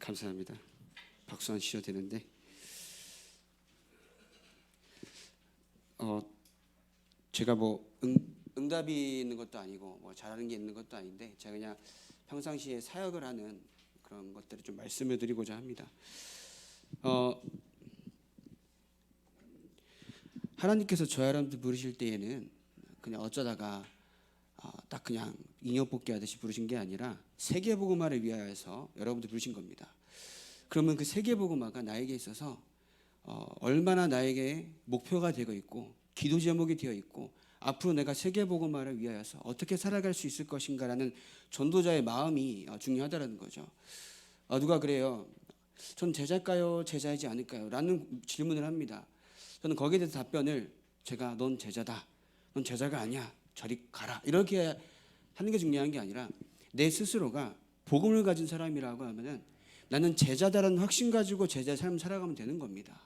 감사합니다. 박수 안 치셔도 되는데 제가 뭐 응답이 있는 것도 아니고 뭐 잘하는 게 있는 것도 아닌데 제가 그냥 평상시에 사역을 하는 그런 것들을 좀 말씀을 드리고자 합니다. 하나님께서 저희 여러분들 부르실 때에는 그냥 어쩌다가 딱 그냥 인형 뽑기 하듯이 부르신 게 아니라 세계복음화를 위하여서 여러분들 부르신 겁니다. 그러면 그 세계복음화가 나에게 있어서 얼마나 나에게 목표가 되고 있고 기도 제목이 되어 있고 앞으로 내가 세계복음화를 위하여서 어떻게 살아갈 수 있을 것인가라는 전도자의 마음이 중요하다는 거죠. 누가 그래요. 전 제자일까요? 제자이지 않을까요? 라는 질문을 합니다. 저는 거기에 대해서 답변을 제가 넌 제자다. 넌 제자가 아니야. 저리 가라. 이렇게 하는 게 중요한 게 아니라 내 스스로가 복음을 가진 사람이라고 하면은 나는 제자다라는 확신 가지고 제자의 삶을 살아가면 되는 겁니다.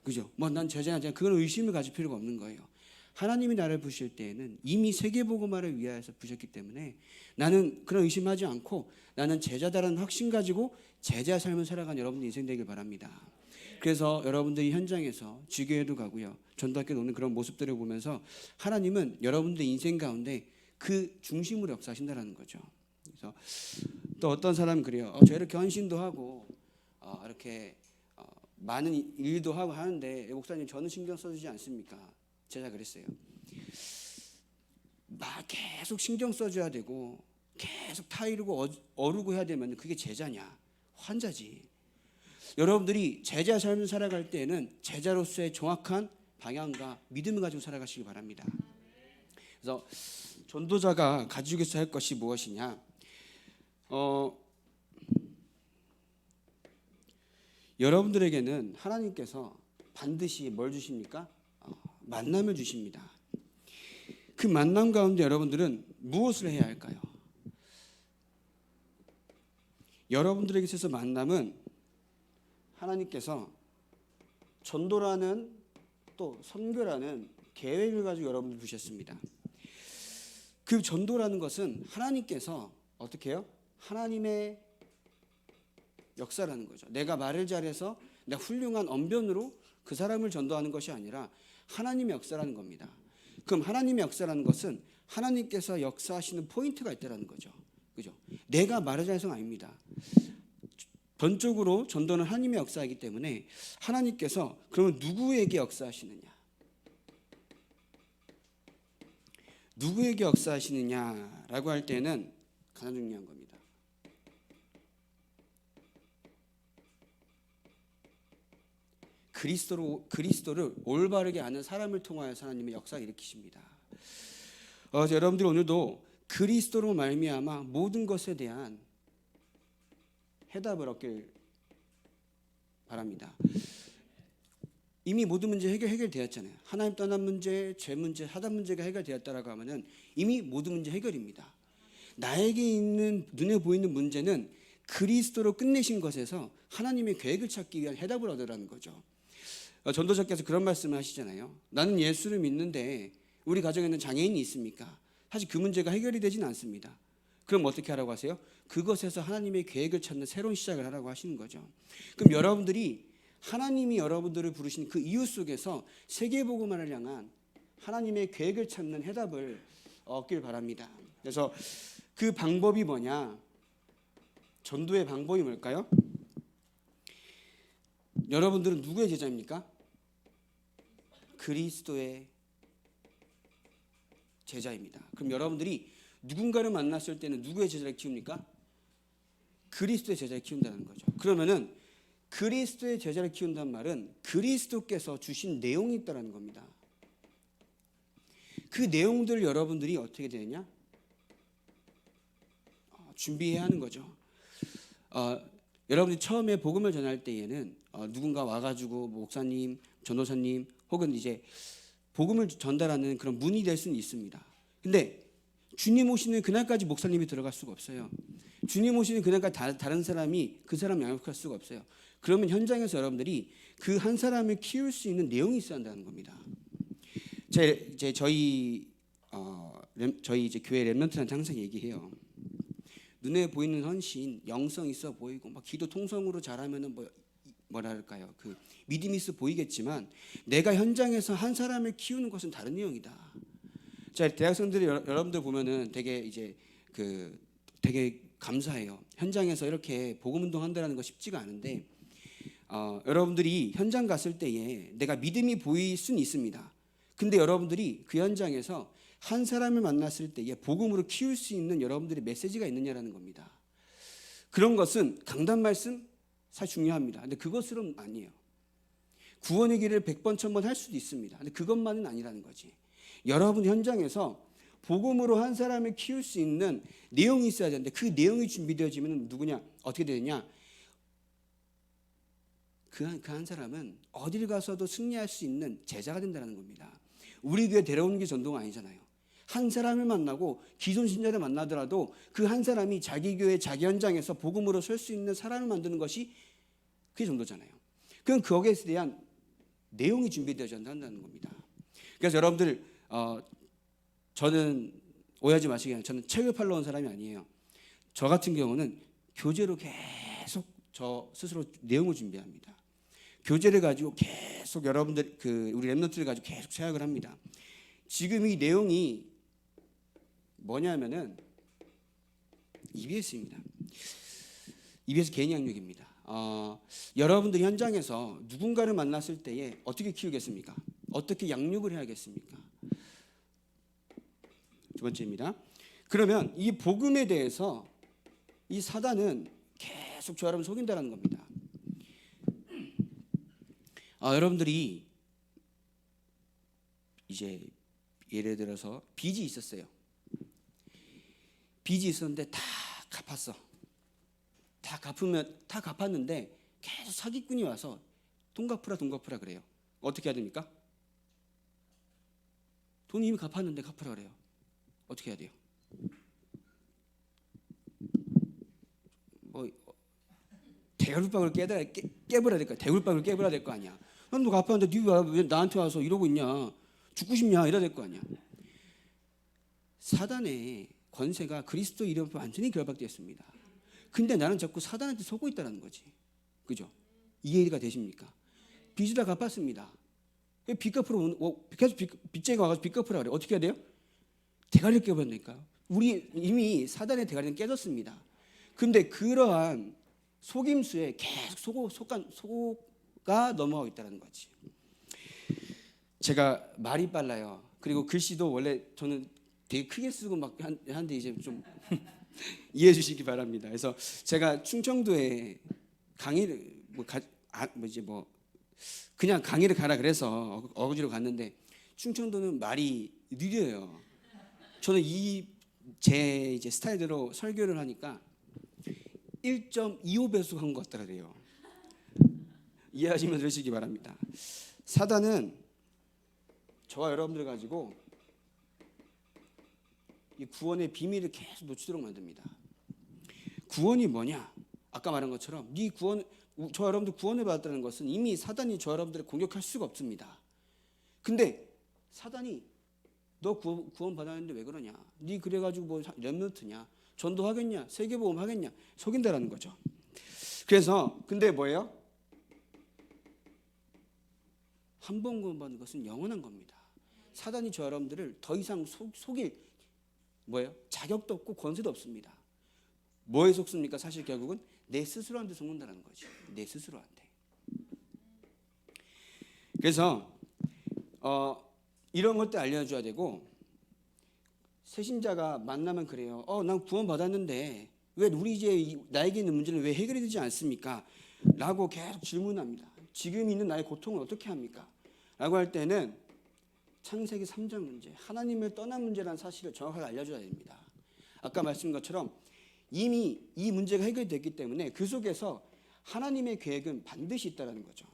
그죠? 뭐 난 제자냐 그건 의심을 가질 필요가 없는 거예요. 하나님이 나를 부실 때에는 이미 세계복음화를 위하여서 부셨기 때문에 나는 그런 의심하지 않고 나는 제자다라는 확신 가지고 제자의 삶을 살아가는 여러분들 인생 되길 바랍니다. 그래서 여러분들이 현장에서 지교회도 가고요. 전도학교 오는 그런 모습들을 보면서 하나님은 여러분들 인생 가운데 그 중심으로 역사하신다는 거죠. 그래서 또 어떤 사람은 그래요. 저 이렇게 헌신도 하고 이렇게 많은 일도 하고 하는데 목사님 저는 신경 써주지 않습니까? 제가 그랬어요. 막 계속 신경 써줘야 되고 계속 타이르고 어르고 해야 되면 그게 제자냐? 환자지. 여러분들이 제자 삶을 살아갈 때에는 제자로서의 정확한 방향과 믿음을 가지고 살아가시기 바랍니다. 그래서 전도자가 가지고 있어야 할 것이 무엇이냐? 여러분들에게는 하나님께서 반드시 뭘 주십니까? 만남을 주십니다. 그 만남 가운데 여러분들은 무엇을 해야 할까요? 여러분들에게 있어서 만남은 하나님께서 전도라는 또 선교라는 계획을 가지고 여러분들 부셨습니다. 그 전도라는 것은 하나님께서 어떻게 해요? 하나님의 역사라는 거죠. 내가 말을 잘해서 내가 훌륭한 언변으로 그 사람을 전도하는 것이 아니라 하나님의 역사라는 겁니다. 그럼 하나님의 역사라는 것은 하나님께서 역사하시는 포인트가 있다는 거죠. 그죠? 내가 말을 잘해서가 아닙니다. 전적으로 전도는 하나님의 역사이기 때문에 하나님께서 그러면 누구에게 역사하시느냐? 누구에게 역사하시느냐라고 할 때는 가장 중요한 겁니다. 그리스도를 올바르게 아는 사람을 통하여서 하나님의 역사를 일으키십니다. 여러분들 오늘도 그리스도로 말미암아 모든 것에 대한 해답을 얻길 바랍니다. 이미 모든 문제 해결되었잖아요. 하나님 떠난 문제, 죄 문제, 사단 문제가 해결되었다라고 하면은 이미 모든 문제 해결입니다. 나에게 있는 눈에 보이는 문제는 그리스도로 끝내신 것에서 하나님의 계획을 찾기 위한 해답을 얻으라는 거죠. 전도자께서 그런 말씀을 하시잖아요. 나는 예수를 믿는데 우리 가정에는 장애인이 있습니까? 사실 그 문제가 해결이 되지는 않습니다. 그럼 어떻게 하라고 하세요? 그것에서 하나님의 계획을 찾는 새로운 시작을 하라고 하시는 거죠. 그럼 여러분들이 하나님이 여러분들을 부르신 그 이유 속에서 세계복음화를 향한 하나님의 계획을 찾는 해답을 얻길 바랍니다. 그래서 그 방법이 뭐냐? 전도의 방법이 뭘까요? 여러분들은 누구의 제자입니까? 그리스도의 제자입니다. 그럼 여러분들이 누군가를 만났을 때는 누구의 제자를 키웁니까? 그리스도의 제자를 키운다는 거죠. 그러면은 그리스도의 제자를 키운다는 말은 그리스도께서 주신 내용이 있다는 겁니다. 그 내용들을 여러분들이 어떻게 되느냐? 준비해야 하는 거죠. 여러분들이 처음에 복음을 전할 때에는 누군가 와가지고 목사님, 전도사님 혹은 이제 복음을 전달하는 그런 문이 될 수는 있습니다. 근데 주님 오시는 그날까지 목사님이 들어갈 수가 없어요. 주님 오시는 그날까지 다른 사람이 그 사람 양육할 수가 없어요. 그러면 현장에서 여러분들이 그 한 사람을 키울 수 있는 내용이 있어야 한다는 겁니다. 저희 이제 교회 렘넌트한테 항상 얘기해요. 눈에 보이는 헌신, 영성 있어 보이고 막 기도 통성으로 잘하면은 뭐랄까요? 그 믿음이 있어 보이겠지만 내가 현장에서 한 사람을 키우는 것은 다른 내용이다. 자, 대학생들이 여러분들 보면은 되게 감사해요. 현장에서 이렇게 복음 운동한다는 거 쉽지가 않은데 여러분들이 현장 갔을 때에 내가 믿음이 보일 수는 있습니다. 근데 여러분들이 그 현장에서 한 사람을 만났을 때에 복음으로 키울 수 있는 여러분들의 메시지가 있느냐라는 겁니다. 그런 것은 강단 말씀 사실 중요합니다. 근데 그것으로는 아니에요. 구원의 길을 100번 1000번 할 수도 있습니다. 근데 그것만은 아니라는 거지. 여러분 현장에서 복음으로 한 사람을 키울 수 있는 내용이 있어야 되는데 그 내용이 준비되어지면 누구냐? 어떻게 되느냐? 그 한 사람은 어딜 가서도 승리할 수 있는 제자가 된다는 겁니다. 우리 교회 데려오는 게 전도가 아니잖아요. 한 사람을 만나고 기존 신자를 만나더라도 그 한 사람이 자기 교회 자기 현장에서 복음으로 설 수 있는 사람을 만드는 것이 그게 전도잖아요. 그럼 거기에 대한 내용이 준비되어야 한다는 겁니다. 그래서 여러분들 저는 오해하지 마시기 바랍니다. 저는 책을 팔러 온 사람이 아니에요. 저 같은 경우는 교재로 계속 저 스스로 내용을 준비합니다. 교재를 가지고 계속 여러분들 우리 랩런트를 가지고 계속 생각을 합니다. 지금 이 내용이 뭐냐면은 EBS입니다. EBS 개인 양육입니다. 여러분들이 현장에서 누군가를 만났을 때에 어떻게 키우겠습니까? 어떻게 양육을 해야겠습니까? 두 번째입니다. 그러면 이 복음에 대해서 이 사단은 계속 저 여러분 속인다는 겁니다. 여러분들이 이제 예를 들어서 빚이 있었어요. 빚이 있었는데 다 갚았어. 다 갚았는데 계속 사기꾼이 와서 돈 갚으라 그래요. 어떻게 해야 됩니까? 돈 이미 갚았는데 갚으라 그래요. 어떻게 해야 돼요? 대굴박을 깨버려야 될 거야. 대굴박을 깨버려야 될 거 아니야. 너 갚았는데 네가 왜 나한테 와서 이러고 있냐? 죽고 싶냐? 이래야 될 거 아니야. 사단의 권세가 그리스도 이름으로 완전히 결박되었습니다. 근데 나는 자꾸 사단한테 속고 있다는 거지. 그죠? 이해가 되십니까? 빚을 다 갚았습니다. 빚 갚으러 계속 빚쟁이가 와서 빚 갚으라 그래. 어떻게 해야 돼요? 대가리를 깨버린다니까. 우리 이미 사단의 대가리는 깨졌습니다. 근데 그러한 속임수에 계속 속가 넘어가고 있다는 거지. 제가 말이 빨라요. 그리고 글씨도 원래 저는 되게 크게 쓰고 막 하는데 이제 좀 이해해 주시기 바랍니다. 그래서 제가 충청도에 강의를 그냥 강의를 가라 그래서 어거지로 갔는데 충청도는 말이 느려요. 저는 제 이제 스타일대로 설교를 하니까 1.25배속 한 것 같다 그래요. 이해하시면 들으시기 바랍니다. 사단은 저와 여러분들 가지고 이 구원의 비밀을 계속 놓치도록 만듭니다. 구원이 뭐냐? 아까 말한 것처럼 저 여러분들 구원을 받았다는 것은 이미 사단이 저 여러분들을 공격할 수가 없습니다. 근데 사단이 너 구원 받았는데 왜 그러냐? 네 그래가지고 뭐 렘넌트냐? 전도하겠냐? 세계복음 하겠냐? 속인다라는 거죠. 그래서 근데 뭐예요? 한 번 구원받는 것은 영원한 겁니다. 사단이 저 여러분들을 더 이상 속일 자격도 없고 권세도 없습니다. 뭐에 속습니까? 사실 결국은 내 스스로한테 속는다는 거지. 내 스스로한테. 그래서 이런 것도 알려줘야 되고 새신자가 만나면 그래요. 난 구원 받았는데 왜 우리 이제 나에게 있는 문제는 왜 해결이 되지 않습니까? 라고 계속 질문합니다. 지금 있는 나의 고통을 어떻게 합니까? 라고 할 때는 창세기 3장 문제, 하나님을 떠난 문제라는 사실을 정확하게 알려줘야 됩니다. 아까 말씀드린 것처럼 이미 이 문제가 해결됐기 때문에 그 속에서 하나님의 계획은 반드시 있다는 거죠.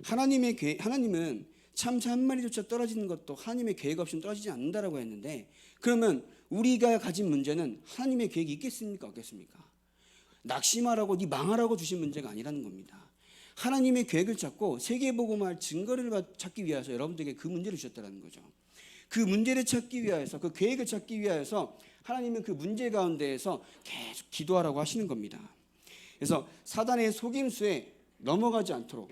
하나님은 참새 한 마리조차 떨어지는 것도 하나님의 계획 없이는 떨어지지 않는다라고 했는데 그러면 우리가 가진 문제는 하나님의 계획이 있겠습니까? 없겠습니까? 낙심하라고 네 망하라고 주신 문제가 아니라는 겁니다. 하나님의 계획을 찾고 세계복음화할 증거를 찾기 위해서 여러분들에게 그 문제를 주셨다는 거죠. 그 문제를 찾기 위해서 그 계획을 찾기 위해서 하나님은 그 문제 가운데에서 계속 기도하라고 하시는 겁니다. 그래서 사단의 속임수에 넘어가지 않도록,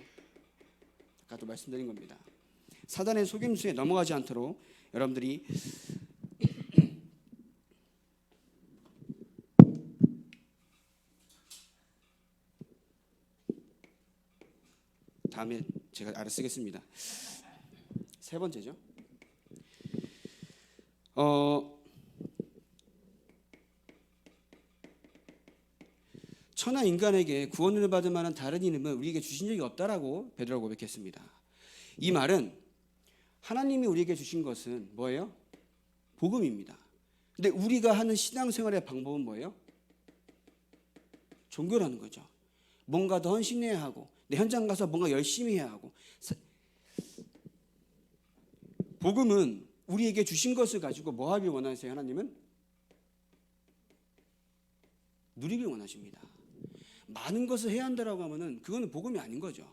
아까도 말씀드린 겁니다. 사단의 속임수에 넘어가지 않도록 여러분들이 다음에 제가 알아 쓰겠습니다. 세 번째죠. 천하 인간에게 구원을 받을 만한 다른 이름은 우리에게 주신 적이 없다라고 베드로가 고백했습니다. 이 말은 하나님이 우리에게 주신 것은 뭐예요? 복음입니다. 근데 우리가 하는 신앙생활의 방법은 뭐예요? 종교라는 거죠. 뭔가 더 헌신해야 하고 내 현장 가서 뭔가 열심히 해야 하고. 복음은 우리에게 주신 것을 가지고 뭐 하길 원하세요? 하나님은 누리길 원하십니다. 많은 것을 해야 한다라고 하면은 그거는 복음이 아닌 거죠.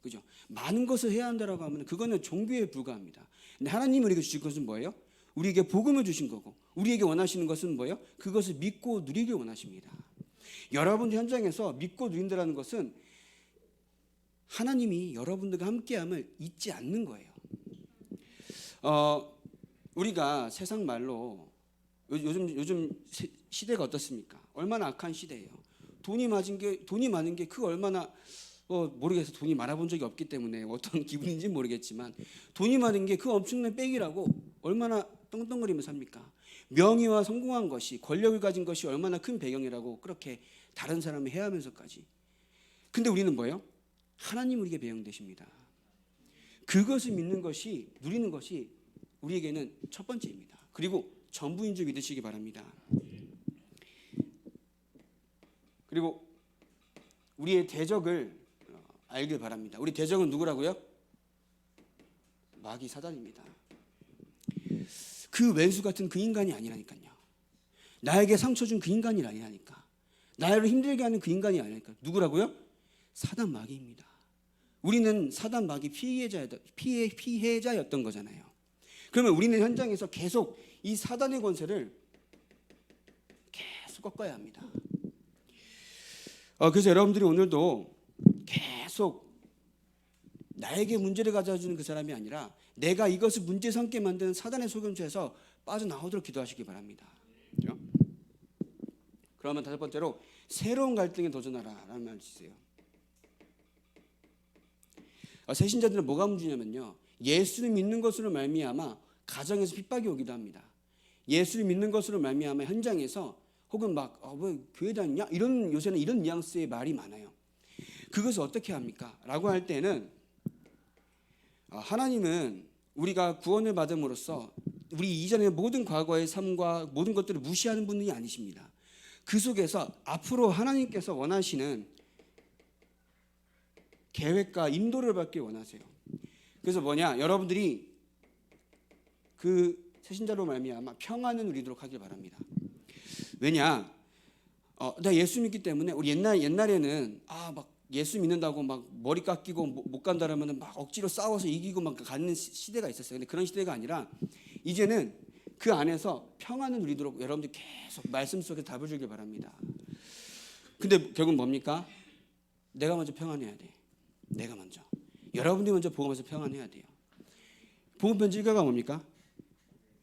그죠? 많은 것을 해야 한다라고 하면은 그거는 종교에 불과합니다. 근데 하나님이 우리에게 주신 것은 뭐예요? 우리에게 복음을 주신 거고 우리에게 원하시는 것은 뭐예요? 그것을 믿고 누리길 원하십니다. 여러분 현장에서 믿고 누린다는 것은 하나님이 여러분들과 함께함을 잊지 않는 거예요. 우리가 세상 말로 요즘 시대가 어떻습니까? 얼마나 악한 시대예요. 돈이 많은 게 그 얼마나 모르겠어요. 돈이 많아본 적이 없기 때문에 어떤 기분인지 모르겠지만 돈이 많은 게 그 엄청난 빽이라고 얼마나 떵떵거리며 삽니까? 명예와 성공한 것이, 권력을 가진 것이 얼마나 큰 배경이라고 그렇게 다른 사람을 해하면서까지. 근데 우리는 뭐예요? 하나님 우리에게 배경되십니다. 그것을 믿는 것이, 누리는 것이 우리에게는 첫 번째입니다. 그리고 전부인 줄 믿으시기 바랍니다. 그리고 우리의 대적을 알길 바랍니다. 우리 대적은 누구라고요? 마귀 사단입니다. 그 왼수 같은 그 인간이 아니라니까요. 나에게 상처 준 그 인간이 아니라니까. 나를 힘들게 하는 그 인간이 아니라니까. 누구라고요? 사단 마귀입니다. 우리는 사단 마귀 피해자였던 거잖아요. 그러면 우리는 현장에서 계속 이 사단의 권세를 계속 꺾어야 합니다. 그래서 여러분들이 오늘도 계속 나에게 문제를 가져주는 그 사람이 아니라 내가 이것을 문제 삼게 만드는 사단의 속임수에서 빠져나오도록 기도하시기 바랍니다. 그렇죠? 그러면 다섯 번째로 새로운 갈등에 도전하라 라는 말을 주세요. 새신자들은 뭐가 문제냐면요, 예수를 믿는 것으로 말미암아 가정에서 핍박이 오기도 합니다. 예수를 믿는 것으로 말미암아 현장에서 혹은 막 왜 교회 다니냐? 이런 요새는 이런 뉘앙스의 말이 많아요. 그것을 어떻게 합니까? 라고 할 때는 하나님은 우리가 구원을 받음으로써 우리 이전의 모든 과거의 삶과 모든 것들을 무시하는 분이 아니십니다. 그 속에서 앞으로 하나님께서 원하시는 계획과 인도를 받길 원하세요. 그래서 뭐냐? 여러분들이 그 새신자로 말미암아 평안을 누리도록 하길 바랍니다. 왜냐? 나 예수 믿기 때문에 우리 옛날에는 막 예수 믿는다고 막 머리 깎이고 못 간다라면 막 억지로 싸워서 이기고 막 가는 시대가 있었어요. 근데 그런 시대가 아니라 이제는 그 안에서 평안을 누리도록 여러분들 계속 말씀 속에 답을 주길 바랍니다. 근데 결국 뭡니까? 내가 먼저 평안해야 돼. 내가 먼저. 여러분들이 먼저 복음에서 평안해야 돼요. 복음 편지 1가가 뭡니까?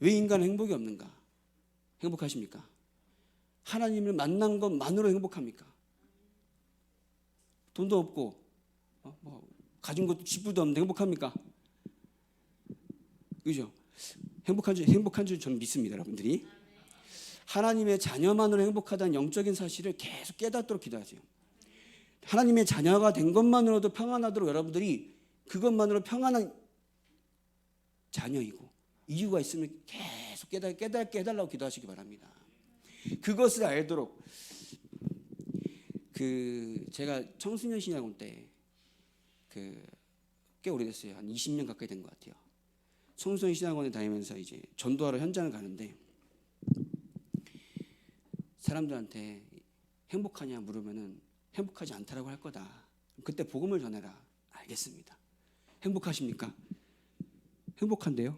왜 인간은 행복이 없는가? 행복하십니까? 하나님을 만난 것만으로 행복합니까? 돈도 없고 가진 것도 집부도 없는데 행복합니까? 그죠? 행복한 줄 저는 믿습니다. 여러분들이 하나님의 자녀만으로 행복하다는 영적인 사실을 계속 깨닫도록 기도하세요. 하나님의 자녀가 된 것만으로도 평안하도록 여러분들이 그것만으로 평안한 자녀이고 이유가 있으면 계속 깨닫게 해달라고 기도하시기 바랍니다. 그것을 알도록 제가 청소년 신학원 때 꽤 오래됐어요. 한 20년 가까이 된 것 같아요. 청소년 신학원에 다니면서 이제 전도하러 현장을 가는데 사람들한테 행복하냐 물으면은 행복하지 않다라고 할 거다. 그때 복음을 전해라. 알겠습니다. 행복하십니까? 행복한데요?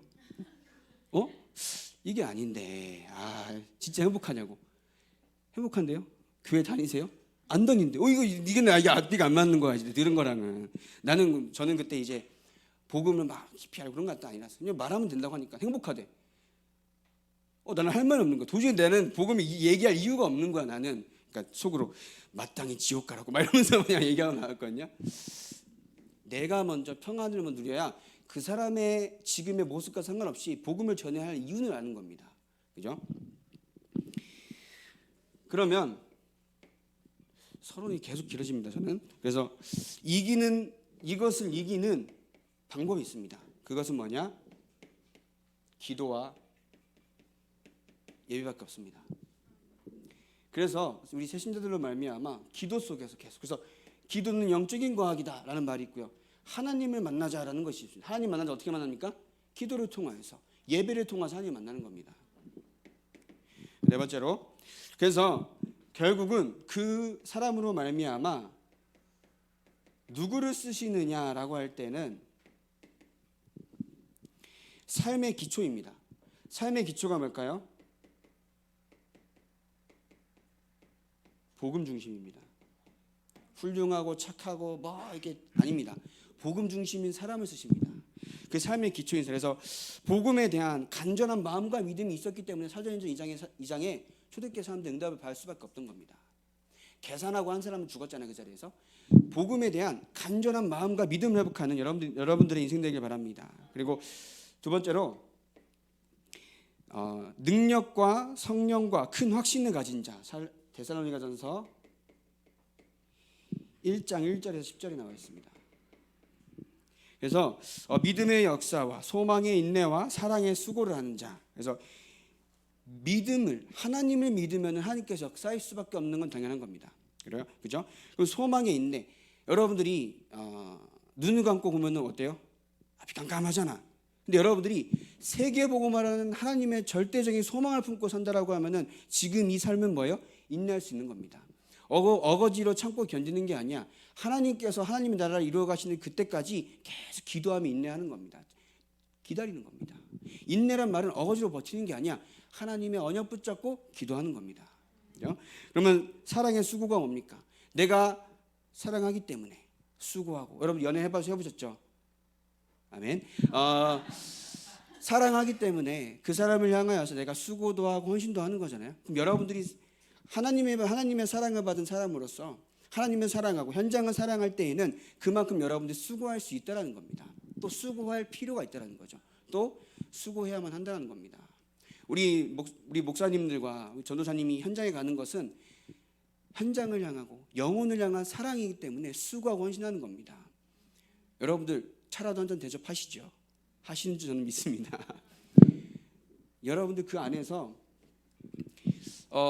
이게 아닌데 진짜 행복하냐고. 행복한데요? 교회 다니세요? 안 다니는데 이거 이게 앞뒤가 안 맞는 거야. 들은 거랑은. 저는 그때 이제 복음을 막 깊이 알고 그런 것도 아니라서 그냥 말하면 된다고 하니까 행복하대. 나는 할 말 없는 거야. 도저히 나는 복음을 얘기할 이유가 없는 거야. 나는 그러니까 속으로 마땅히 지옥 가라고 막 이러면서 그냥 얘기하고 나왔거든요. 내가 먼저 평안을 누려야 그 사람의 지금의 모습과 상관없이 복음을 전해야 할 이유를 아는 겁니다. 그죠? 그러면 서론이 계속 길어집니다. 저는 그래서 이것을 이기는 방법이 있습니다. 그것은 뭐냐? 기도와 예배밖에 없습니다. 그래서 우리 새신자들로 말미암아 기도 속에서 계속, 그래서 기도는 영적인 과학이다라는 말이 있고요. 하나님을 만나자라는 것이 있습니다. 하나님 만나자 어떻게 만납니까? 기도를 통해서, 예배를 통해서 하나님 만나는 겁니다. 네 번째로, 그래서 결국은 그 사람으로 말미암아 누구를 쓰시느냐라고 할 때는 삶의 기초입니다. 삶의 기초가 뭘까요? 복음 중심입니다. 훌륭하고 착하고 이게 아닙니다. 복음 중심인 사람을 쓰십니다. 그 삶의 기초인. 그래서 복음에 대한 간절한 마음과 믿음이 있었기 때문에 사도행전 2장에 초대교회 사람들 응답을 받을 수밖에 없던 겁니다. 계산하고 한 사람은 죽었잖아요. 그 자리에서. 복음에 대한 간절한 마음과 믿음을 회복하는 여러분들의 인생 되길 바랍니다. 그리고 두 번째로 능력과 성령과 큰 확신을 가진 자. 데살로니가전서 1장 1절에서 10절이 나와 있습니다. 그래서 믿음의 역사와 소망의 인내와 사랑의 수고를 하는 자. 그래서 하나님을 믿으면 하나님께서 역사할 수밖에 없는 건 당연한 겁니다. 그래요? 그죠? 그리고 소망의 인내. 여러분들이 눈을 감고 보면 어때요? 앞이 깜깜하잖아. 근데 여러분들이 세계복음화라는 하나님의 절대적인 소망을 품고 산다라고 하면은 지금 이 삶은 뭐예요? 인내할 수 있는 겁니다. 어거지로 참고 견디는 게 아니야. 하나님께서 하나님의 나라를 이루어 가시는 그때까지 계속 기도하며 인내하는 겁니다. 기다리는 겁니다. 인내란 말은 어거지로 버티는 게 아니야. 하나님의 언약 붙잡고 기도하는 겁니다. 그러면 사랑의 수고가 뭡니까? 내가 사랑하기 때문에 수고하고. 여러분 연애 해보셨죠? 아멘. 사랑하기 때문에 그 사람을 향하여서 내가 수고도 하고 헌신도 하는 거잖아요. 그럼 여러분들이 하나님의 사랑을 받은 사람으로서 하나님을 사랑하고 현장을 사랑할 때에는 그만큼 여러분들이 수고할 수 있다는 겁니다. 또 수고할 필요가 있다는 거죠. 또 수고해야만 한다는 겁니다. 우리 목사님들과 전도사님이 현장에 가는 것은 현장을 향하고 영혼을 향한 사랑이기 때문에 수고하고 헌신하는 겁니다. 여러분들 차라도 한 잔 대접하시죠. 하시는 줄 저는 믿습니다. 여러분들 그 안에서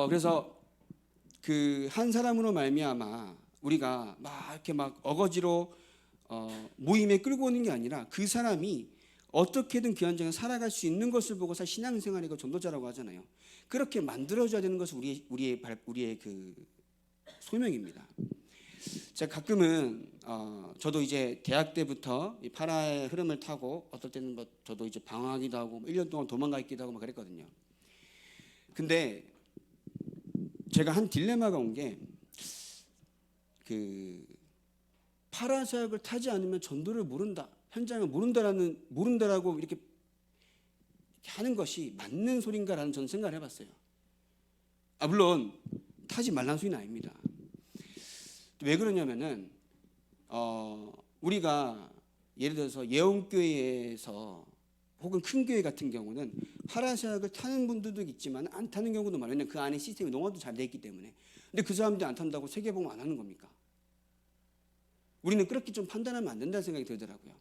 그래서 그 한 사람으로 말미암아 우리가 이렇게 어거지로 모임에 끌고 오는 게 아니라 그 사람이 어떻게든 그 현장에 살아갈 수 있는 것을 보고 사실 신앙생활이고 전도자라고 하잖아요. 그렇게 만들어져야 되는 것이 우리의 그 소명입니다. 제가 가끔은 저도 이제 대학 때부터 이 파라의 흐름을 타고 어떨 때는 저도 이제 방황하기도 하고 1년 동안 도망가 있기도 하고 그랬거든요. 근데 제가 한 딜레마가 온 게 그 파라사역을 타지 않으면 전도를 모른다, 현장을 모른다라고 이렇게 하는 것이 맞는 소린가라는 저는 생각을 해봤어요. 물론 타지 말라는 소리는 아닙니다. 왜 그러냐면은 우리가 예를 들어서 예언교회에서 혹은 큰 교회 같은 경우는 파라사역을 타는 분들도 있지만 안 타는 경우도 많아요. 왜냐하면 그 안에 시스템이 농업도 잘 돼 있기 때문에. 근데 그 사람들이 안 탄다고 세계복음 안 하는 겁니까? 우리는 그렇게 좀 판단하면 안 된다는 생각이 들더라고요.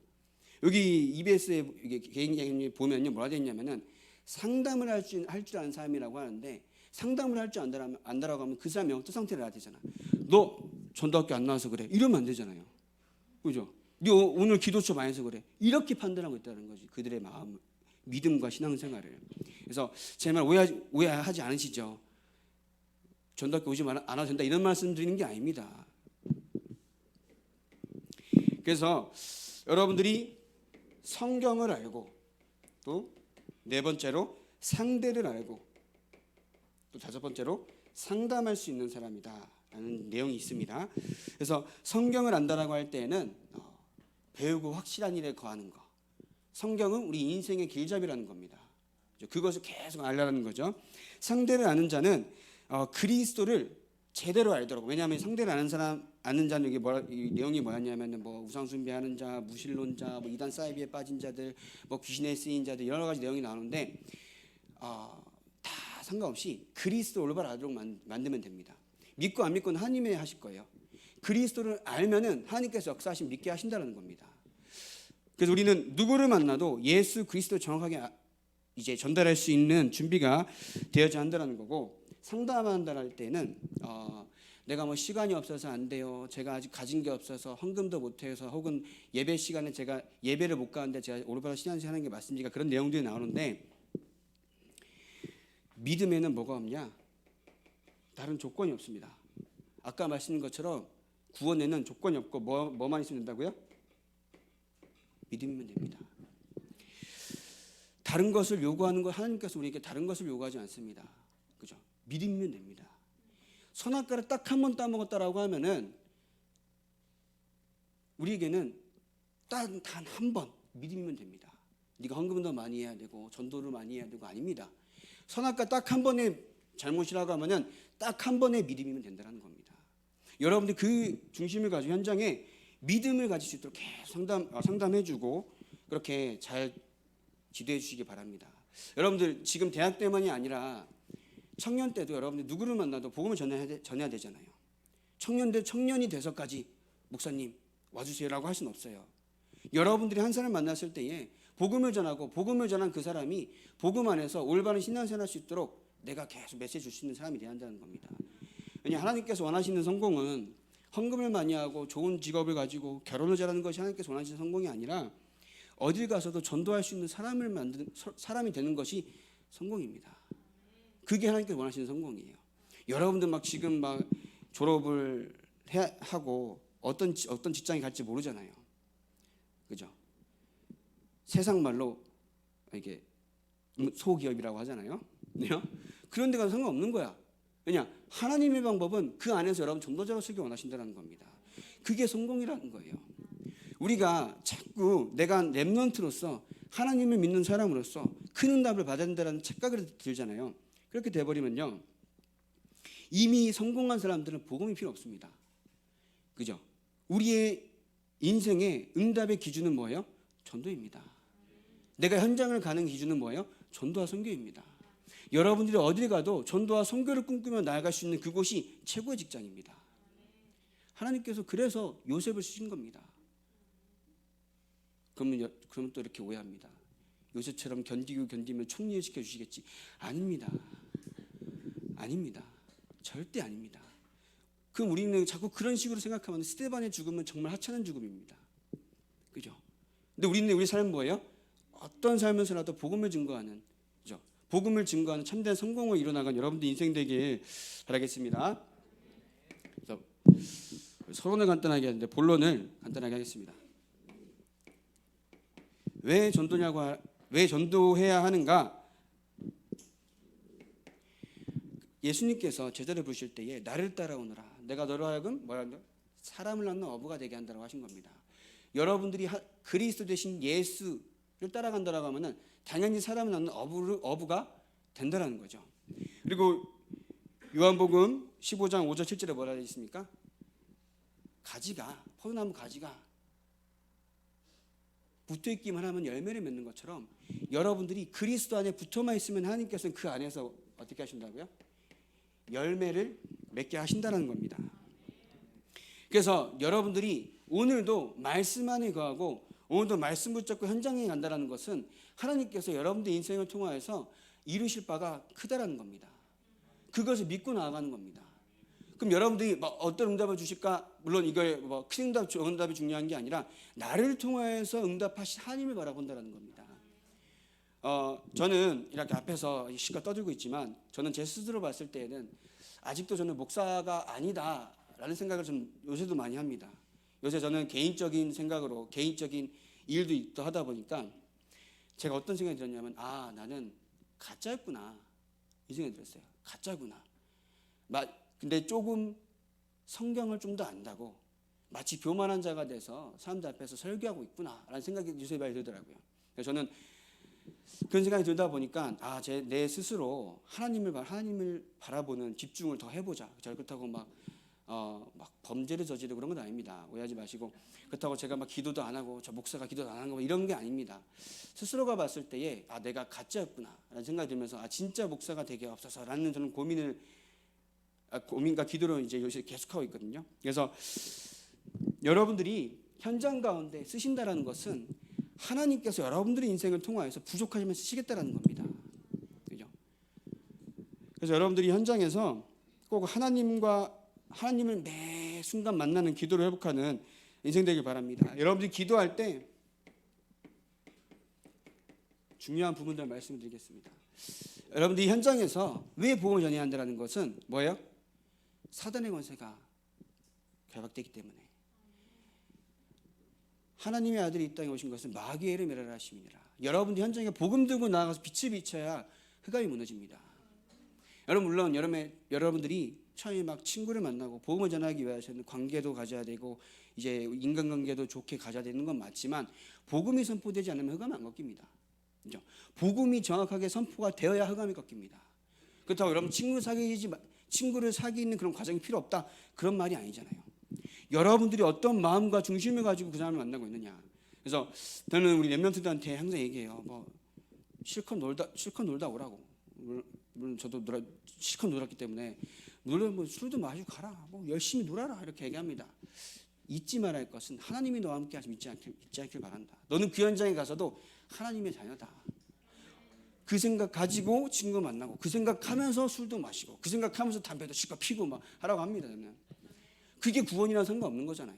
여기 EBS에 개인적인 보면요, 뭐라 되어 있냐면은 상담을 할 줄 아는 사람이라고 하는데, 상담을 할 줄 안다라고 하면 그 사람의 영적 상태를 알아야 되잖아. 너 전도학교 안 나와서 그래, 이러면 안 되잖아요. 그죠? 너 오늘 기도처 많이 해서 그래, 이렇게 판단하고 있다는 거지. 그들의 마음, 믿음과 신앙생활을. 그래서 제 말 오해하지 않으시죠? 전도학교 오지 안 와도 된다 이런 말씀 드리는 게 아닙니다. 그래서 여러분들이 성경을 알고, 또 네 번째로 상대를 알고 또 다섯 번째로 상담할 수 있는 사람이다라는 내용이 있습니다. 그래서 성경을 안다라고 할 때에는 배우고 확실한 일에 거하는 거. 성경은 우리 인생의 길잡이라는 겁니다. 그것을 계속 알라는 거죠. 상대를 아는 자는 그리스도를 제대로 알더라고. 왜냐하면 상대를 아는 자는 이게 이 내용이 뭐였냐면은 뭐 우상숭배하는 자, 무신론자, 뭐 이단 사이비에 빠진 자들, 뭐 귀신에 쓰인 자들 여러 가지 내용이 나오는데 다 상관없이 그리스도 올바로 알도록 만들면 됩니다. 믿고 안 믿고는 하나님이 하실 거예요. 그리스도를 알면은 하나님께서 역사하신 믿게 하신다는 겁니다. 그래서 우리는 누구를 만나도 예수 그리스도를 정확하게 이제 전달할 수 있는 준비가 되어야 한다는 거고, 상담한다 할 때는 내가 뭐 시간이 없어서 안 돼요. 제가 아직 가진 게 없어서 헌금도 못 해서, 혹은 예배 시간에 제가 예배를 못 가는데 제가 올바로 신앙생활 하는 게 맞습니까? 그런 내용들이 나오는데, 믿음에는 뭐가 없냐? 다른 조건이 없습니다. 아까 말씀드린 것처럼 구원에는 조건이 없고 뭐만 있으면 된다고요? 믿음이면 됩니다. 다른 것을 요구하는 거, 하나님께서 우리에게 다른 것을 요구하지 않습니다. 그죠? 믿음이면 됩니다. 선악과를 딱 한 번 따먹었다라고 하면은 우리에게는 단 한 번 믿음이면 됩니다. 네가 헌금도 많이 해야 되고 전도를 많이 해야 되고 아닙니다. 선악과 딱 한 번의 잘못이라고 하면은 딱 한 번의 믿음이면 된다는 겁니다. 여러분들 그 중심을 가지고 현장에 믿음을 가질 수 있도록 계속 상담해주고 그렇게 잘 지도해 주시기 바랍니다. 여러분들 지금 대학 때만이 아니라 청년 때도 여러분들 누구를 만나도 복음을 전해야 되잖아요. 청년이 돼서까지 목사님 와주세요라고 할 수는 없어요. 여러분들이 한 사람 만났을 때에 복음을 전하고 복음을 전한 그 사람이 복음 안에서 올바른 신앙생활 할 수 있도록 내가 계속 메시지 줄 수 있는 사람이 되어야 한다는 겁니다. 왜냐, 하나님께서 원하시는 성공은 헌금을 많이 하고 좋은 직업을 가지고 결혼을 잘하는 것이 하나님께서 원하시는 성공이 아니라 어딜 가서도 전도할 수 있는 사람이 되는 것이 성공입니다. 그게 하나님께서 원하시는 성공이에요. 여러분들 막 지금 막 졸업을 하고 어떤 직장에 갈지 모르잖아요. 그죠? 세상 말로 이게 소기업이라고 하잖아요. 그런 데 가서 상관없는 거야. 왜냐? 하나님의 방법은 그 안에서 여러분 전도자로 쓰기 원하신다는 겁니다. 그게 성공이라는 거예요. 우리가 자꾸 내가 렘넌트로서 하나님을 믿는 사람으로서 큰 응답을 받아야 된다는 착각을 들잖아요. 그렇게 돼버리면요, 이미 성공한 사람들은 복음이 필요 없습니다. 그죠? 우리의 인생의 응답의 기준은 뭐예요? 전도입니다. 내가 현장을 가는 기준은 뭐예요? 전도와 선교입니다. 여러분들이 어딜 가도 전도와 선교를 꿈꾸며 나아갈 수 있는 그곳이 최고의 직장입니다. 하나님께서 그래서 요셉을 쓰신 겁니다. 그러면 또 이렇게 오해합니다. 요셉처럼 견디면 총리를 시켜주시겠지. 아닙니다. 절대 아닙니다. 그럼 우리는 자꾸 그런 식으로 생각하면 스데반의 죽음은 정말 하찮은 죽음입니다. 그죠? 근데 우리 삶은 뭐예요? 어떤 삶을 살아도 복음을 증거하는, 그죠? 복음을 증거하는 참된 성공을 이뤄나간 여러분들 인생 되길 바라겠습니다. 그래서 서론을 간단하게 하는데 본론을 간단하게 하겠습니다. 왜 전도해야 하는가? 예수님께서 제자를 부르실 때에 나를 따라오너라. 내가 너로 하여금 사람을 낳는 어부가 되게 한다고 하신 겁니다. 여러분들이 그리스도 되신 예수를 따라간다라고 하면은 당연히 사람을 낳는 어부가 된다라는 거죠. 그리고 요한복음 15장 5절 7절에 뭐라 되어 있습니까? 포도나무 가지가 붙어있기만 하면 열매를 맺는 것처럼 여러분들이 그리스도 안에 붙어만 있으면 하나님께서는 그 안에서 어떻게 하신다고요? 열매를 맺게 하신다는 겁니다. 그래서 여러분들이 오늘도 말씀 안에 거하고 오늘도 말씀 붙잡고 현장에 간다는 것은 하나님께서 여러분들 인생을 통하여서 이루실 바가 크다라는 겁니다. 그것을 믿고 나아가는 겁니다. 그럼 여러분들이 어떤 응답을 주실까? 물론 이거에 큰 응답, 좋은 응답이 중요한 게 아니라 나를 통하여서 응답하신 하나님을 바라본다는 겁니다. 저는 이렇게 앞에서 시가 떠들고 있지만 저는 제 스스로 봤을 때에는 아직도 저는 목사가 아니다라는 생각을 좀 요새도 많이 합니다. 요새 저는 개인적인 생각으로 개인적인 일도 하다 보니까 제가 어떤 생각이 들었냐면 나는 가짜였구나 이 생각이 들었어요. 가짜구나. 근데 조금 성경을 좀 더 안다고 마치 교만한 자가 돼서 사람들 앞에서 설교하고 있구나라는 생각이 요새 많이 들더라고요. 그래서 저는 그런 생각이 들다 보니까 내 스스로 하나님을 바라보는 집중을 더 해보자. 그렇다고 막 범죄를 저지르고 그런 건 아닙니다. 오해하지 마시고. 그렇다고 제가 막 기도도 안 하고 저 목사가 기도도 안 하는 거 이런 게 아닙니다. 스스로가 봤을 때에 내가 가짜였구나라는 생각이 들면서 진짜 목사가 되게 없어서라는 저는 고민과 기도를 이제 요새 계속하고 있거든요. 그래서 여러분들이 현장 가운데 쓰신다라는 것은 하나님께서 여러분들의 인생을 통하여서 부족하시면 쓰시겠다라는 겁니다. 그죠? 그래서 여러분들이 현장에서 꼭 하나님을 매 순간 만나는 기도를 회복하는 인생 되길 바랍니다. 여러분들이 기도할 때 중요한 부분들 말씀드리겠습니다. 여러분들이 현장에서 왜 복음을 전해야 한다는 것은 뭐예요? 사단의 권세가 결박되기 때문에. 하나님의 아들이 이 땅에 오신 것은 마귀의 일을 멸하라 하심이니라. 여러분들이 현장에 복음 들고 나아가서 빛을 비춰야 흑암이 무너집니다. 물론 여러분들이 처음에 막 친구를 만나고 복음을 전하기 위해서는 관계도 가져야 되고 이제 인간관계도 좋게 가져야 되는 건 맞지만 복음이 선포되지 않으면 흑암은 안 꺾입니다. 그렇죠? 복음이 정확하게 선포가 되어야 흑암이 꺾입니다. 그렇다고 여러분 친구를 사귀는 그런 과정이 필요 없다 그런 말이 아니잖아요. 여러분들이 어떤 마음과 중심을 가지고 그 사람을 만나고 있느냐. 그래서 저는 우리 랩런트들한테 항상 얘기해요. 실컷 놀다 오라고. 물론 저도 실컷 놀았기 때문에 물론 술도 마시고 가라. 열심히 놀아라 이렇게 얘기합니다. 잊지 말아야 할 것은 하나님이 너와 함께 하시면 잊지 않길 바란다. 너는 그 현장에 가서도 하나님의 자녀다. 그 생각 가지고 친구 만나고 그 생각하면서 술도 마시고 그 생각하면서 담배도 실컷 피고 막 하라고 합니다. 저는. 그게 구원이랑 상관없는 거잖아요.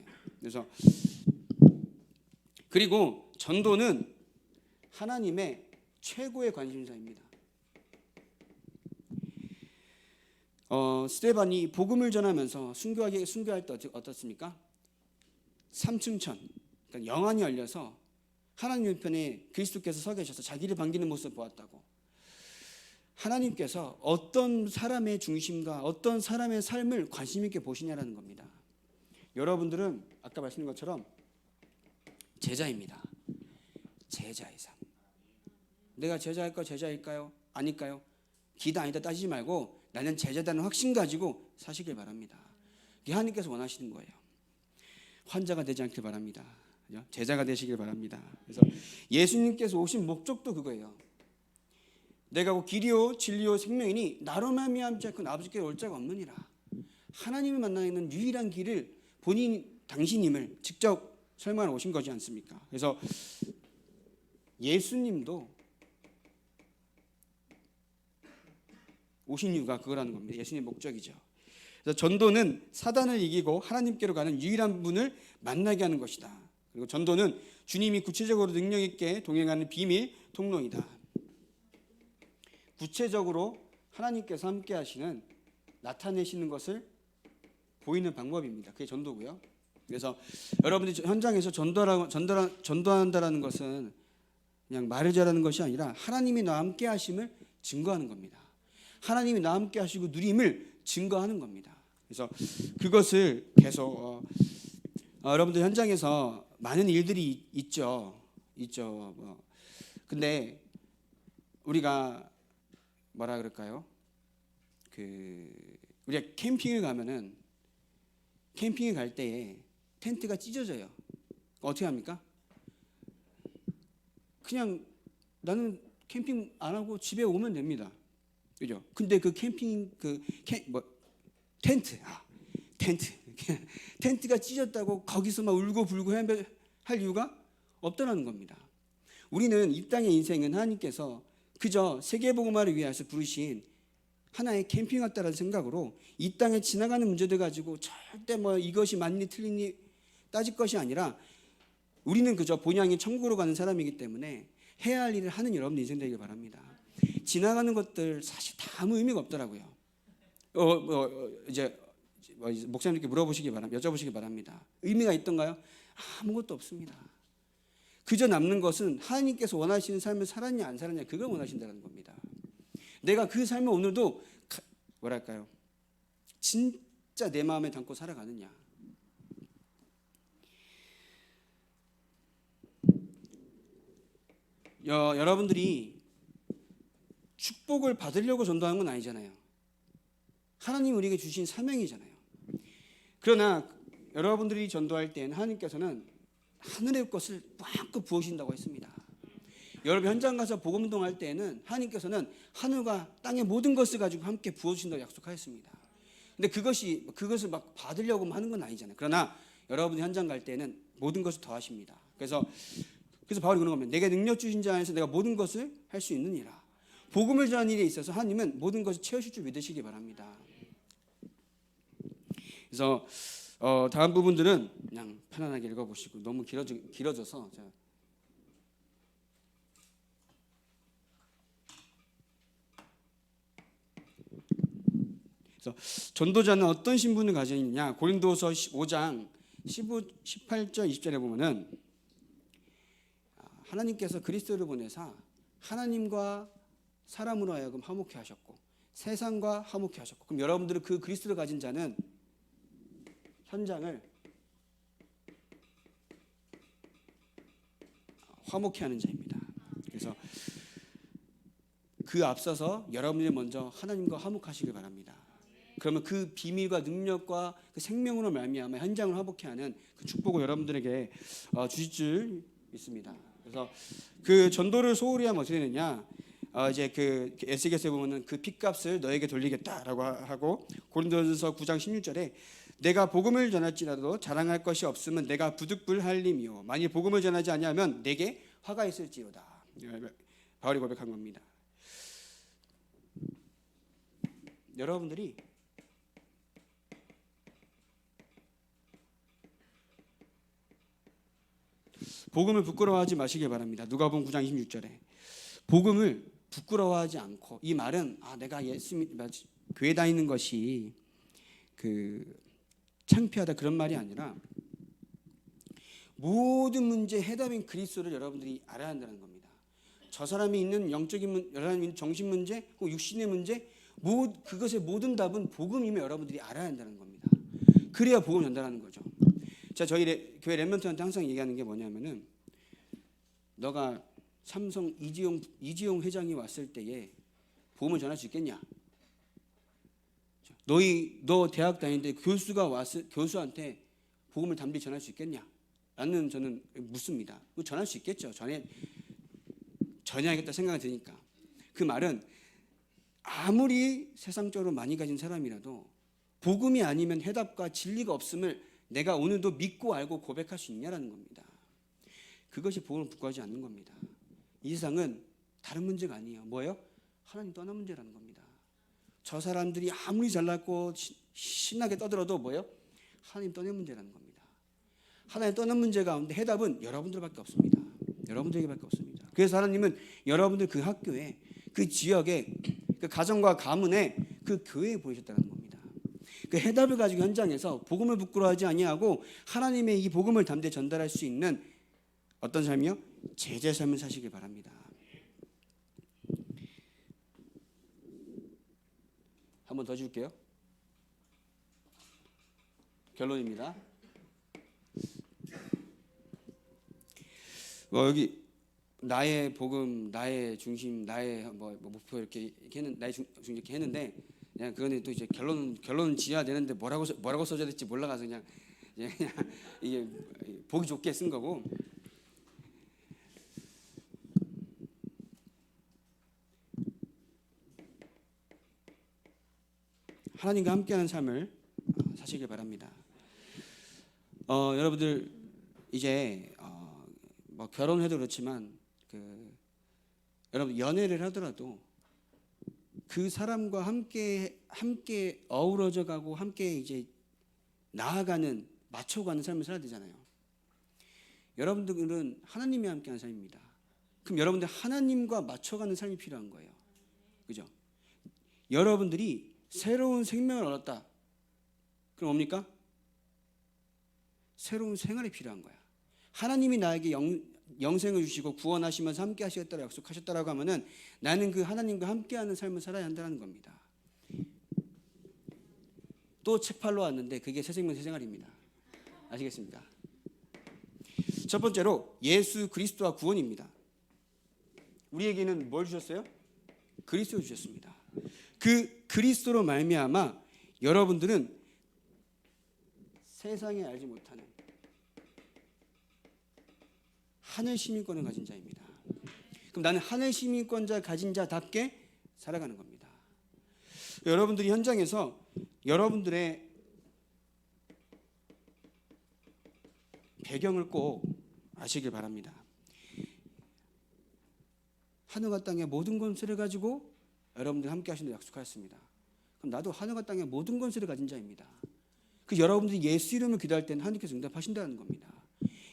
그리고 전도는 하나님의 최고의 관심사입니다. 스데반이 복음을 전하면서 순교할 때 어떻습니까? 삼층천, 그러니까 영안이 열려서 하나님 편에 그리스도께서 서 계셔서 자기를 반기는 모습을 보았다고. 하나님께서 어떤 사람의 중심과 어떤 사람의 삶을 관심 있게 보시냐라는 겁니다. 여러분들은 아까 말씀드린 것처럼 제자입니다. 제자의 삶. 내가 제자일까요? 아닐까요? 기다 아니다 따지지 말고 나는 제자다는 확신 가지고 사시길 바랍니다. 이게 하나님께서 원하시는 거예요. 환자가 되지 않길 바랍니다. 제자가 되시길 바랍니다. 그래서 예수님께서 오신 목적도 그거예요. 내가 곧 길이요 진리요 생명이니 나로 말미암지 않고 아버지께 올 자가 없느니라. 하나님을 만나는 유일한 길을 당신임을 직접 설명하러 오신 거지 않습니까? 그래서 예수님도 오신 이유가 그거라는 겁니다. 예수님의 목적이죠. 그래서 전도는 사단을 이기고 하나님께로 가는 유일한 분을 만나게 하는 것이다. 그리고 전도는 주님이 구체적으로 능력 있게 동행하는 비밀 통로이다. 구체적으로 하나님께서 함께 하시는 나타내시는 것을 보이는 방법입니다. 그게 전도고요. 그래서 여러분들이 현장에서 전도한다라는 것은 그냥 말을 잘하는 것이 아니라 하나님이 나와 함께 하심을 증거하는 겁니다. 하나님이 나와 함께 하시고 누림을 증거하는 겁니다. 그래서 그것을 계속 여러분들 현장에서 많은 일들이 있죠. 근데 우리가 뭐라 그럴까요? 우리가 캠핑을 가면은 캠핑에 갈 때에 텐트가 찢어져요. 어떻게 합니까? 그냥 나는 캠핑 안 하고 집에 오면 됩니다. 그죠? 근데 그 텐트가 찢었다고 거기서 막 울고 불고 할 이유가 없다는 겁니다. 우리는 이 땅의 인생은 하나님께서 그저 세계복음화를 위해서 부르신 하나의 캠핑 왔다라는 생각으로 이 땅에 지나가는 문제들 가지고 절대 이것이 맞니 틀리니 따질 것이 아니라 우리는 그저 본향이 천국으로 가는 사람이기 때문에 해야 할 일을 하는 여러분들 인생 되길 바랍니다. 지나가는 것들 사실 다 아무 의미가 없더라고요. 이제 목사님께 여쭤보시기 바랍니다. 의미가 있던가요? 아무것도 없습니다. 그저 남는 것은 하나님께서 원하시는 삶을 살았냐 안 살았냐 그걸 원하신다는 겁니다. 내가 그 삶을 오늘도 뭐랄까요? 진짜 내 마음에 담고 살아가느냐. 여러분들이 축복을 받으려고 전도하는 건 아니잖아요. 하나님 우리에게 주신 사명이잖아요. 그러나 여러분들이 전도할 때는 하나님께서는 하늘의 것을 마음껏 부으신다고 했습니다. 여러분 현장 가서 복음 운동할 때는 하나님께서는 하늘과 땅의 모든 것을 가지고 함께 부어주신다고 약속하였습니다. 근데 그것을 막 받으려고 하는 건 아니잖아요. 그러나 여러분이 현장 갈 때는 모든 것을 더하십니다. 그래서 바울이 그런 겁니다. 내게 능력 주신 자 안에서 내가 모든 것을 할 수 있느니라. 복음을 전하는 일에 있어서 하나님은 모든 것을 채우실 줄 믿으시기 바랍니다. 그래서 다음 부분들은 그냥 편안하게 읽어보시고 너무 길어져서 제가 그래서 전도자는 어떤 신분을 가지고 있느냐? 고린도서 5장 18절 20절에 보면은 하나님께서 그리스도를 보내사 하나님과 사람으로 하여금 화목케 하셨고 세상과 화목케 하셨고, 그럼 여러분들은 그 그리스도를 가진 자는 현장을 화목케 하는 자입니다. 그래서 그 앞서서 여러분들이 먼저 하나님과 화목하시길 바랍니다. 그러면 그 비밀과 능력과 그 생명으로 말미암아 현장을 화목케 하는 그 축복을 여러분들에게 주실 줄 믿습니다. 그래서 그 전도를 소홀히 하면 어떻게 되느냐? 이제 그 에스겔서에 보면은 그 핏값을 너에게 돌리겠다라고 하고, 고린도전서 9장 16절에 내가 복음을 전할지라도 자랑할 것이 없으면 내가 부득불할림이요 만일 복음을 전하지 아니하면 내게 화가 있을지로다. 바울이 고백한 겁니다. 여러분들이 복음을 부끄러워하지 마시길 바랍니다. 누가복음 9장 26절에 복음을 부끄러워하지 않고, 이 말은 내가 교회 다니는 것이 창피하다 그런 말이 아니라 모든 문제의 해답인 그리스도를 여러분들이 알아야 한다는 겁니다. 저 사람이 있는 영적인 여러분이 정신 문제, 혹은 육신의 문제, 그것의 모든 답은 복음이며 여러분들이 알아야 한다는 겁니다. 그래야 복음 전달하는 거죠. 자, 저희 교회 렘넌트한테 항상 얘기하는 게 뭐냐면은, 너가 삼성 이지용 회장이 왔을 때에 복음을 전할 수 있겠냐? 너 대학 다니는데 교수한테 복음을 담대히 전할 수 있겠냐? 라는 저는 묻습니다. 전할 수 있겠죠. 전해야겠다 생각이 드니까. 그 말은 아무리 세상적으로 많이 가진 사람이라도 복음이 아니면 해답과 진리가 없음을 내가 오늘도 믿고 알고 고백할 수 있냐라는 겁니다. 그것이 복음을 부끄러워하지 않는 겁니다. 이 세상은 다른 문제가 아니에요. 뭐예요? 하나님 떠난 문제라는 겁니다. 저 사람들이 아무리 잘났고 신나게 떠들어도 뭐예요? 하나님 떠난 문제라는 겁니다. 하나님 떠난 문제 가운데 해답은 여러분들밖에 없습니다. 여러분들에게밖에 없습니다. 그래서 하나님은 여러분들 그 학교에, 그 지역에, 그 가정과 가문에, 그 교회에 보내셨다는 겁니다. 그 해답을 가지고 현장에서 복음을 부끄러워하지 아니하고 하나님의 이 복음을 담대히 전달할 수 있는 어떤 삶이요? 제자의 삶을 사시길 바랍니다. 한 번 더 줄게요. 결론입니다. 여기 나의 복음, 나의 중심, 나의 목표 이렇게 나의 중심 이렇게 했는데, 그냥 그거는 또 이제 결론은 지어야 되는데 뭐라고 써줘야 될지 몰라가서 그냥 이게 보기 좋게 쓴 거고. 하나님과 함께하는 삶을 사시길 바랍니다. 여러분들 이제 결혼해도 그렇지만 여러분 연애를 하더라도 그 사람과 함께 어우러져 가고 함께 이제 나아가는, 맞춰가는 삶을 살아야 되잖아요. 여러분들은 하나님이 함께하는 삶입니다. 그럼 여러분들 하나님과 맞춰가는 삶이 필요한 거예요. 그죠? 여러분들이 새로운 생명을 얻었다. 그럼 뭡니까? 새로운 생활이 필요한 거야. 하나님이 나에게 영생을 주시고 구원하시면서 함께 하시겠다고 약속하셨다라고 하면은 나는 그 하나님과 함께하는 삶을 살아야 한다는 겁니다. 또 책 팔러 왔는데 그게 새생명 새생활입니다. 아시겠습니까? 첫 번째로 예수 그리스도와 구원입니다. 우리에게는 뭘 주셨어요? 그리스도를 주셨습니다. 그 그리스도로 말미암아 여러분들은 세상에 알지 못하는 하늘 시민권을 가진 자입니다. 그럼 나는 하늘 시민권자 가진 자답게 살아가는 겁니다. 여러분들이 현장에서 여러분들의 배경을 꼭 아시길 바랍니다. 하늘과 땅의 모든 권세를 가지고 여러분들이 함께 하신다고 약속하였습니다. 그럼 나도 하늘과 땅의 모든 권세를 가진 자입니다. 그 여러분들이 예수 이름을 기도할 때는 하나님께서 응답하신다는 겁니다.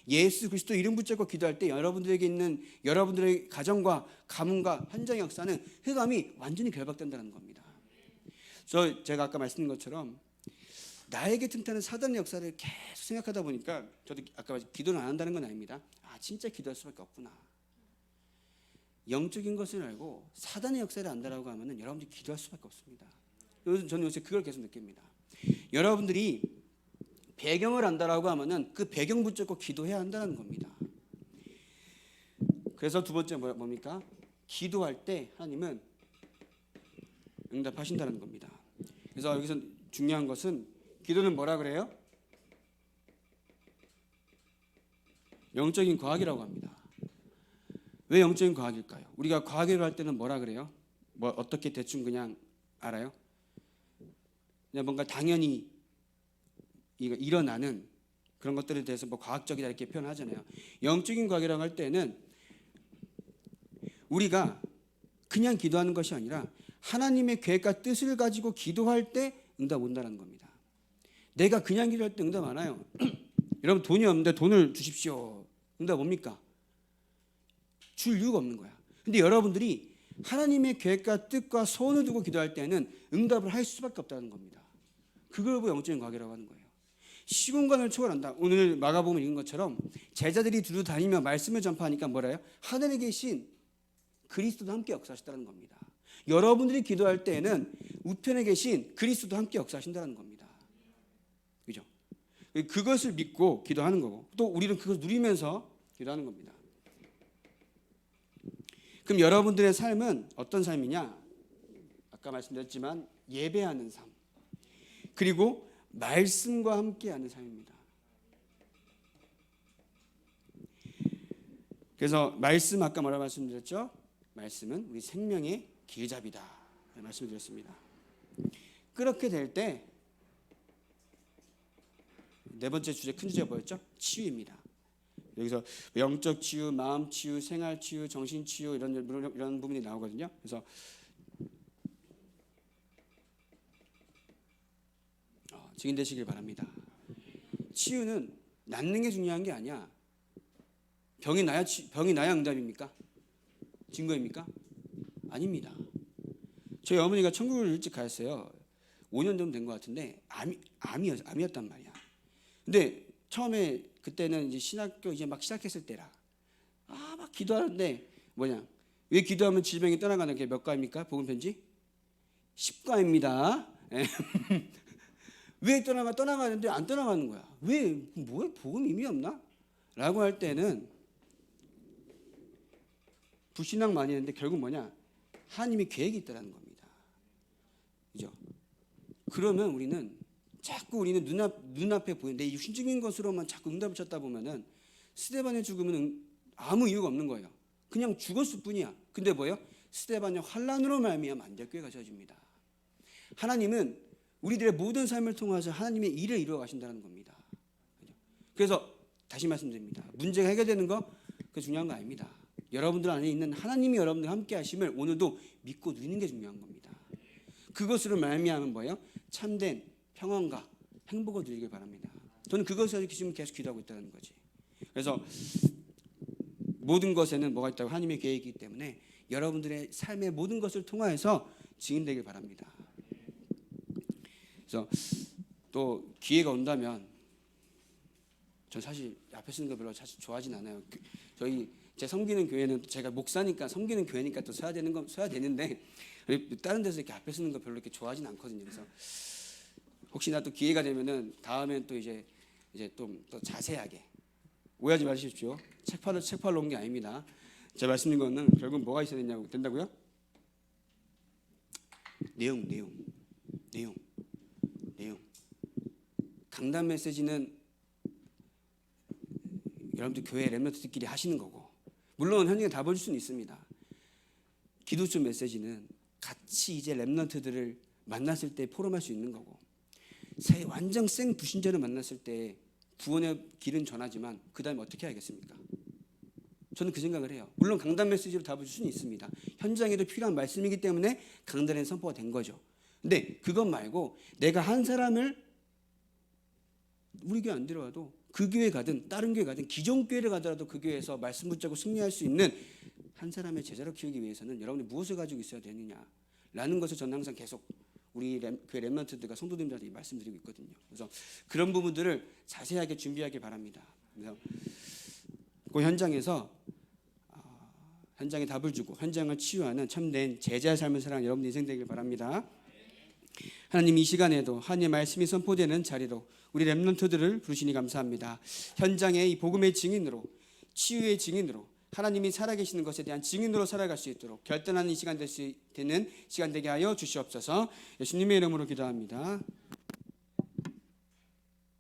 예수 그리스도 이름 붙잡고 기도할 때 여러분들에게 있는 여러분들의 가정과 가문과 현장의 역사는 흑암이 완전히 결박된다는 겁니다. 제가 아까 말씀드린 것처럼 나에게 틈타는 사단의 역사를 계속 생각하다 보니까 저도 아까 기도를 안 한다는 건 아닙니다. 진짜 기도할 수밖에 없구나. 영적인 것을 알고 사단의 역사를 안다라고 하면은 여러분들이 기도할 수밖에 없습니다. 저는 요새 그걸 계속 느낍니다. 여러분들이 배경을 안다라고 하면은 그 배경 붙잡고 기도해야 한다는 겁니다. 그래서 두 번째 뭡니까? 기도할 때 하나님은 응답하신다는 겁니다. 그래서 여기서 중요한 것은 기도는 뭐라 그래요? 영적인 과학이라고 합니다. 왜 영적인 과학일까요? 우리가 과학을 할 때는 뭐라 그래요? 어떻게 대충 그냥 알아요? 그냥 뭔가 당연히 일어나는 그런 것들에 대해서 과학적이다 이렇게 표현하잖아요. 영적인 과학이라고 할 때는 우리가 그냥 기도하는 것이 아니라 하나님의 계획과 뜻을 가지고 기도할 때 응답 온다는 겁니다. 내가 그냥 기도할 때 응답 안 와요. 여러분 돈이 없는데 돈을 주십시오. 응답 옵니까? 줄 이유가 없는 거야. 근데 여러분들이 하나님의 계획과 뜻과 소원을 두고 기도할 때는 응답을 할 수밖에 없다는 겁니다. 그걸 보고 영적인 과학이라고 하는 거예요. 시공간을 초월한다. 오늘 마가복음 읽은 것처럼 제자들이 두루 다니며 말씀을 전파하니까 뭐래요? 하늘에 계신 그리스도도 함께 역사하시다는 겁니다. 여러분들이 기도할 때에는 우편에 계신 그리스도도 함께 역사하신다는 겁니다. 그죠? 그것을 믿고 기도하는 거고 또 우리는 그것을 누리면서 기도하는 겁니다. 그럼 여러분들의 삶은 어떤 삶이냐? 아까 말씀드렸지만 예배하는 삶 그리고 말씀과 함께하는 삶입니다. 그래서 말씀 아까 뭐라고 말씀드렸죠? 말씀은 우리 생명의 길잡이다 말씀드렸습니다. 그렇게 될 때 네 번째 주제 큰 주제가 뭐였죠? 치유입니다. 여기서 영적 치유, 마음 치유, 생활 치유, 정신 치유 이런 부분이 나오거든요. 그래서 증인되시길 바랍니다. 치유는 낫는 게 중요한 게 아니야. 병이 나야 응답입니까? 증거입니까? 아닙니다. 저희 어머니가 천국을 일찍 가셨어요. 5년 정도 된 것 같은데 암이었단 말이야. 근데 처음에 그때는 이제 신학교 이제 막 시작했을 때라 막 기도하는데 왜 기도하면 질병이 떠나가는 게 몇 과입니까? 복음 편지 10과입니다. 왜 떠나가는데 안 떠나가는 거야? 왜 복음 의미 없나? 라고 할 때는 불신앙 많이 했는데 결국 하나님의 계획이 있다는 겁니다. 그죠? 그러면 우리는 눈앞에 보이는 내 육신적인 것으로만 자꾸 응답을 찾다 보면은 스데반의 죽음은 아무 이유가 없는 거예요. 그냥 죽었을 뿐이야. 근데 스데반의 환난으로 말미암아 안디옥교회가 세워집니다. 하나님은 우리들의 모든 삶을 통해서 하나님의 일을 이루어 가신다는 겁니다. 그래서 다시 말씀드립니다. 문제가 해결되는 거 그 중요한 거 아닙니다. 여러분들 안에 있는 하나님이 여러분들 함께 하심을 오늘도 믿고 누리는 게 중요한 겁니다. 그것으로 말미암은 참된 평안과 행복을 누리길 바랍니다. 저는 그것을 지금 계속 기도하고 있다는 거지. 그래서 모든 것에는 뭐가 있다고 하나님의 계획이기 때문에 여러분들의 삶의 모든 것을 통하여서 증인되길 바랍니다. 그래서 또 기회가 온다면 저 사실 앞에 쓰는 거 별로 사실 좋아하진 않아요. 저희 제 섬기는 교회는 제가 목사니까 섬기는 교회니까 또 써야 되는 건 써야 되는데 다른 데서 이렇게 앞에 쓰는 거 별로 이렇게 좋아하진 않거든요. 그래서 혹시나 또 기회가 되면은 다음엔 또 이제 좀 더 자세하게 오해하지 마십시오. 책 팔러 온 게 아닙니다. 제가 말씀드린 거는 결국 뭐가 있어야 된다고요? 내용. 강단 메시지는 여러분들 교회 렘넌트들끼리 하시는 거고, 물론 현장에 다 보여줄 수는 있습니다. 기도주 메시지는 같이 이제 렘넌트들을 만났을 때 포럼할 수 있는 거고, 완전 생 불신자를 만났을 때 구원의 길은 전하지만 그 다음에 어떻게 하겠습니까? 저는 그 생각을 해요. 물론 강단 메시지로 답을 줄 수는 있습니다. 현장에도 필요한 말씀이기 때문에 강단에 선포가 된 거죠. 근데 그것 말고 내가 한 사람을 우리 교회 안 들어와도 그 교회 가든 다른 교회 가든 기존 교회를 가더라도 그 교회에서 말씀 붙잡고 승리할 수 있는 한 사람의 제자로 키우기 위해서는 여러분이 무엇을 가지고 있어야 되느냐라는 것을 저는 항상 계속 우리 교회 렘넌트들과 성도님들한테 말씀드리고 있거든요. 그래서 그런 부분들을 자세하게 준비하길 바랍니다. 그래서 그 현장에서 현장에 답을 주고 현장을 치유하는 참된 제자의 삶을 살아가는 여러분 인생 되길 바랍니다. 하나님 이 시간에도 하나님의 말씀이 선포되는 자리로 우리 렘넌트들을 부르시니 감사합니다. 현장의 이 복음의 증인으로 치유의 증인으로 하나님이 살아계시는 것에 대한 증인으로 살아갈 수 있도록 결단하는 이 시간 될 수 있는 시간 되게 하여 주시옵소서. 예수님의 이름으로 기도합니다.